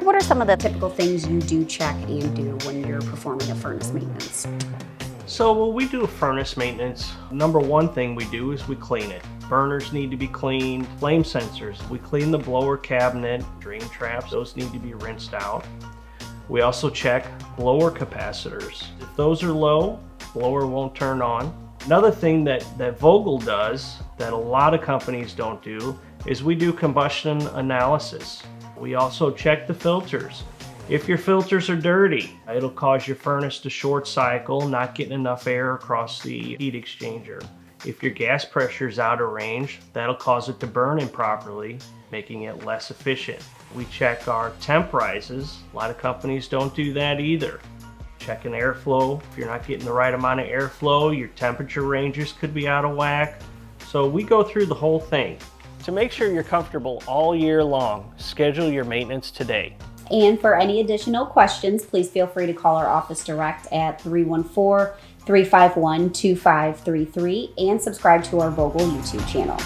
Rick, what are some of the typical things you do check and do when you're performing a furnace maintenance? So when we do furnace maintenance, number one thing we do is we clean it. Burners need to be cleaned, flame sensors. We clean the blower cabinet, drain traps, those need to be rinsed out. We also check blower capacitors. If those are low, blower won't turn on. Another thing that Vogel does that a lot of companies don't do is we do combustion analysis. We also check the filters. If your filters are dirty, it'll cause your furnace to short cycle, not getting enough air across the heat exchanger. If your gas pressure is out of range, that'll cause it to burn improperly, making it less efficient. We check our temp rises. A lot of companies don't do that either. Checking airflow. If you're not getting the right amount of airflow, your temperature ranges could be out of whack. So we go through the whole thing. To make sure you're comfortable all year long, schedule your maintenance today. And for any additional questions, please feel free to call our office direct at 314-351-2533 and subscribe to our Vogel YouTube channel.